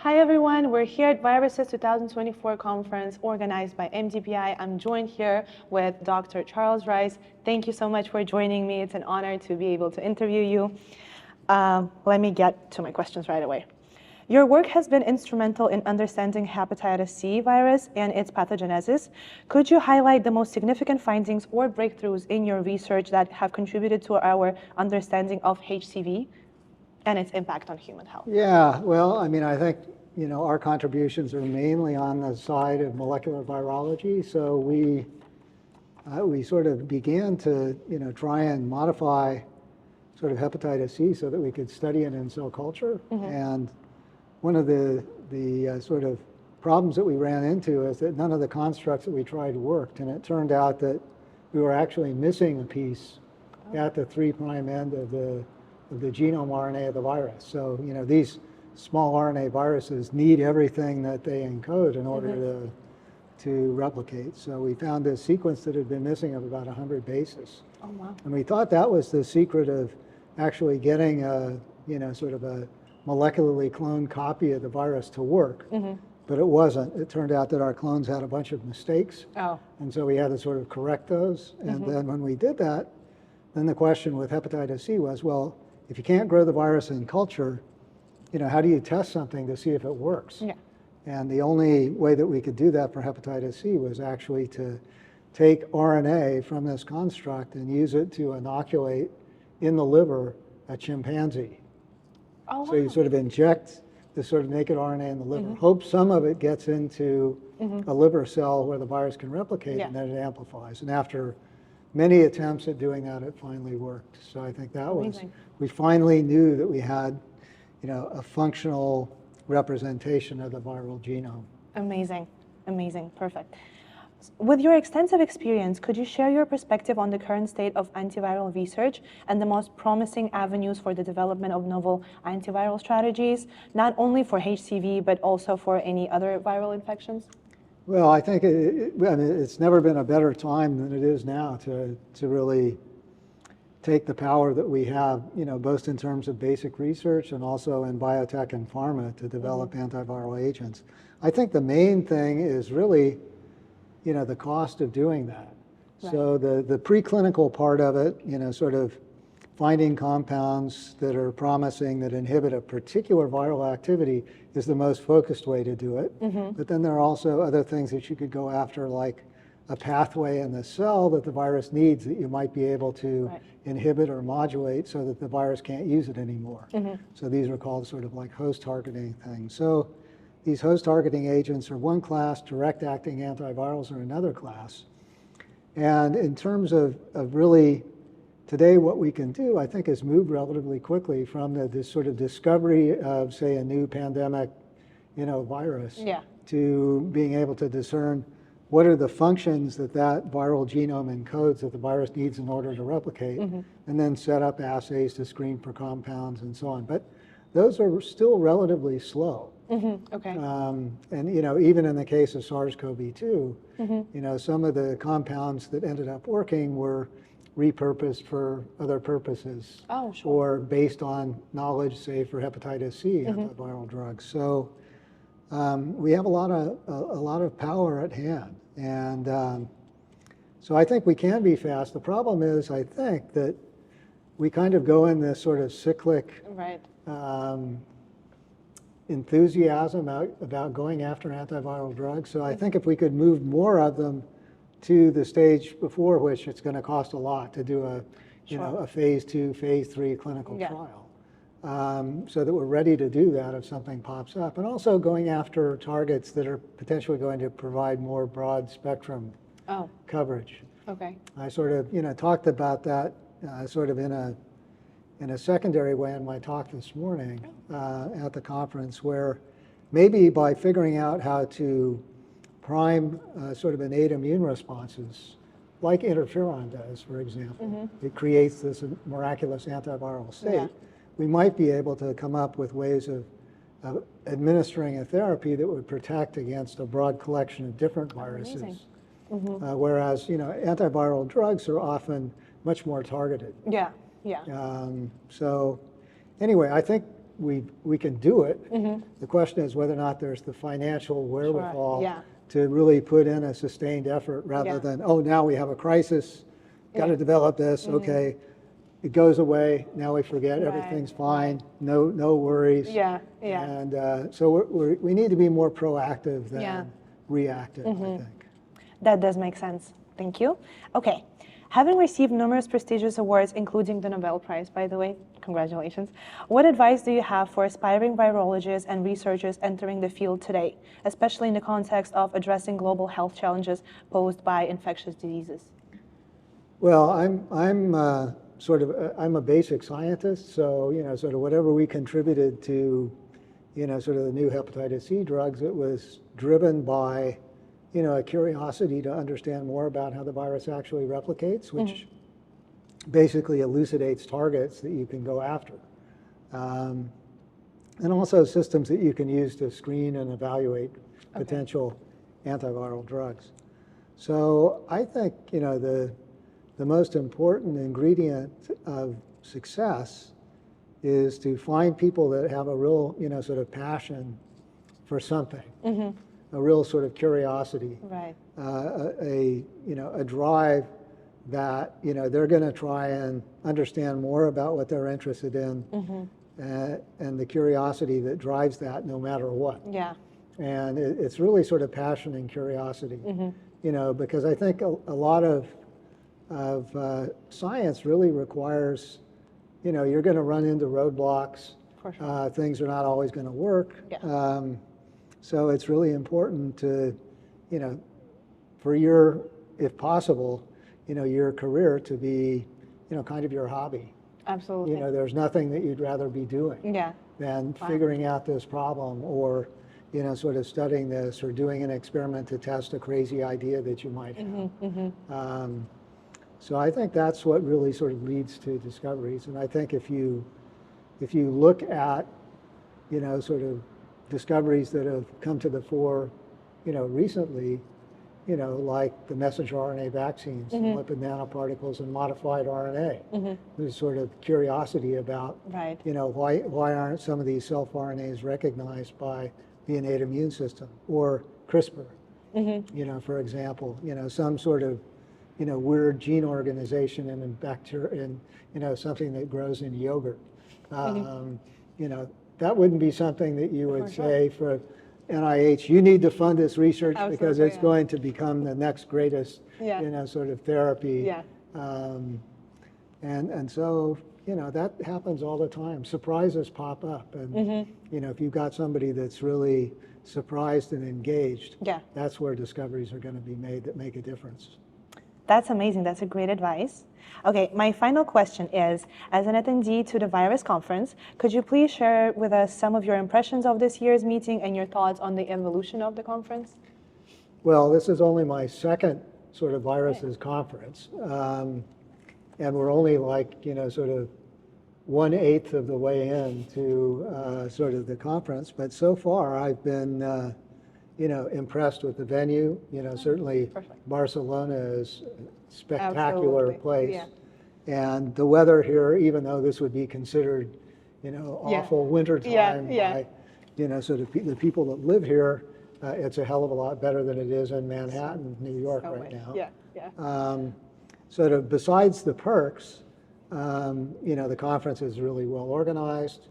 Hi everyone, we're here at Viruses 2024 conference organized by MDPI. I'm joined here with Dr. Charles Rice. Thank you so much for joining me. It's an honor to be able to interview you. Let me get to my questions right away. Your work has been instrumental in understanding hepatitis C virus and its pathogenesis. Could you highlight the most significant findings or breakthroughs in your research that have contributed to our understanding of HCV and its impact on human health? Yeah, well, I mean, I think, our contributions are mainly on the side of molecular virology. So we sort of began to, try and modify sort of hepatitis C so that we could study it in cell culture. And one of the sort of problems that we ran into is that none of the constructs that we tried worked. And it turned out that we were actually missing a piece at the 3' end of the genome RNA of the virus. So, these small RNA viruses need everything that they encode in order to replicate. So we found this sequence that had been missing of about 100 bases. Oh, wow. And we thought that was the secret of actually getting a, sort of a molecularly cloned copy of the virus to work. But it wasn't. It turned out that our clones had a bunch of mistakes. And so we had to sort of correct those. And then when we did that, then the question with hepatitis C was, well, if you can't grow the virus in culture, how do you test something to see if it works? And the only way that we could do that for hepatitis C was actually to take RNA from this construct and use it to inoculate in the liver a chimpanzee. Oh, wow. So you sort of inject this sort of naked RNA in the liver, hope some of it gets into a liver cell where the virus can replicate, and then it amplifies. And after many attempts at doing that, it finally worked. So I think that was, we finally knew that we had, a functional representation of the viral genome. Amazing, amazing, perfect. With your extensive experience, could you share your perspective on the current state of antiviral research and the most promising avenues for the development of novel antiviral strategies, not only for HCV, but also for any other viral infections? Well, I think it's never been a better time than it is now to really take the power that we have, both in terms of basic research and also in biotech and pharma to develop antiviral agents. I think the main thing is really, the cost of doing that. So the preclinical part of it, sort of finding compounds that are promising that inhibit a particular viral activity is the most focused way to do it. But then there are also other things that you could go after, like a pathway in the cell that the virus needs that you might be able to inhibit or modulate so that the virus can't use it anymore. So these are called sort of like host targeting things. So these host targeting agents are one class, direct acting antivirals are another class. And in terms of really today, what we can do, I think, is move relatively quickly from this sort of discovery of, say, a new pandemic, virus, to being able to discern what are the functions that viral genome encodes that the virus needs in order to replicate, and then set up assays to screen for compounds and so on. But those are still relatively slow. And even in the case of SARS-CoV-2, some of the compounds that ended up working were repurposed for other purposes, or based on knowledge, say, for hepatitis C antiviral drugs. So we have a lot of power at hand, and so I think we can be fast. The problem is, I think, that we kind of go in this sort of cyclic enthusiasm about going after antiviral drugs. So I think if we could move more of them to the stage before which it's going to cost a lot to do a phase 2, phase 3 clinical trial. So that we're ready to do that if something pops up. And also going after targets that are potentially going to provide more broad spectrum coverage. I sort of, talked about that sort of in a secondary way in my talk this morning at the conference, where maybe by figuring out how to prime sort of innate immune responses, like interferon does, for example, it creates this miraculous antiviral state. We might be able to come up with ways of administering a therapy that would protect against a broad collection of different viruses. Whereas, antiviral drugs are often much more targeted. Yeah. So anyway, I think we can do it. The question is whether or not there's the financial wherewithal Yeah. to really put in a sustained effort rather than, oh, now we have a crisis, got to develop this, okay, it goes away, now we forget, everything's fine, no worries. Yeah, yeah. And so we need to be more proactive than reactive, I think. That does make sense. Thank you. Okay. Having received numerous prestigious awards, including the Nobel Prize, by the way, congratulations, what advice do you have for aspiring virologists and researchers entering the field today, especially in the context of addressing global health challenges posed by infectious diseases? Well, I'm a basic scientist, so, sort of whatever we contributed to, sort of the new hepatitis C drugs, it was driven by, a curiosity to understand more about how the virus actually replicates, which basically elucidates targets that you can go after. And also systems that you can use to screen and evaluate potential antiviral drugs. So I think, the most important ingredient of success is to find people that have a real, sort of passion for something, a real sort of curiosity, a drive that, they're going to try and understand more about what they're interested in, and the curiosity that drives that no matter what. Yeah. And it's really sort of passion and curiosity, because I think a lot of science really requires, you're going to run into roadblocks. For sure. Things are not always going to work. Yeah. So it's really important to, for your, if possible, your career to be, kind of your hobby. Absolutely. There's nothing that you'd rather be doing than figuring out this problem, or, sort of studying this, or doing an experiment to test a crazy idea that you might have. So I think that's what really sort of leads to discoveries. And I think if you look at, sort of discoveries that have come to the fore, recently, like the messenger RNA vaccines, and lipid nanoparticles, and modified RNA. There's sort of curiosity about, why aren't some of these self-RNAs recognized by the innate immune system, or CRISPR, for example, some sort of, weird gene organization in bacteria, in, something that grows in yogurt. That wouldn't be something that you would say for NIH, you need to fund this research because it's going to become the next greatest, sort of therapy. And so, that happens all the time. Surprises pop up. And, if you've got somebody that's really surprised and engaged, that's where discoveries are going to be made that make a difference. That's amazing. That's a great advice. Okay, my final question is, as an attendee to the virus conference, could you please share with us some of your impressions of this year's meeting and your thoughts on the evolution of the conference? Well, this is only my second sort of viruses conference. And we're only like, sort of 1/8 of the way into sort of the conference. But so far, I've been impressed with the venue. Certainly Barcelona is a spectacular place. And the weather here, even though this would be considered, awful wintertime by, sort of the people that live here, it's a hell of a lot better than it is in Manhattan, New York right now. Sort of besides the perks, the conference is really well organized.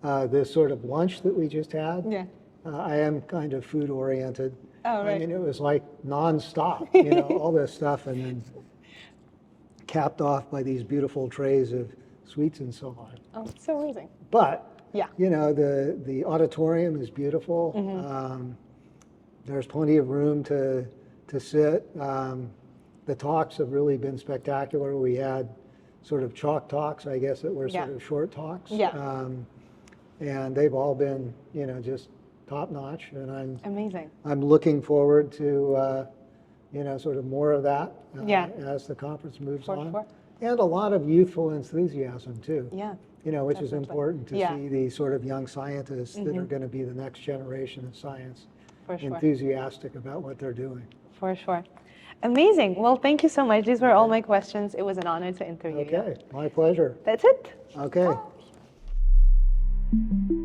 This sort of lunch that we just had, I am kind of food oriented. I mean, it was like nonstop, all this stuff, and then capped off by these beautiful trays of sweets and so on. Oh, so amazing. But, the auditorium is beautiful. There's plenty of room to sit. The talks have really been spectacular. We had sort of chalk talks, I guess, that were sort of short talks. And they've all been, just top notch, and I'm looking forward to sort of more of that as the conference moves on. And a lot of youthful enthusiasm too. Which is important to see these sort of young scientists that are going to be the next generation of science, enthusiastic about what they're doing. For sure. Amazing. Well, thank you so much. These were all my questions. It was an honor to interview you. Okay, my pleasure. That's it. Okay. you.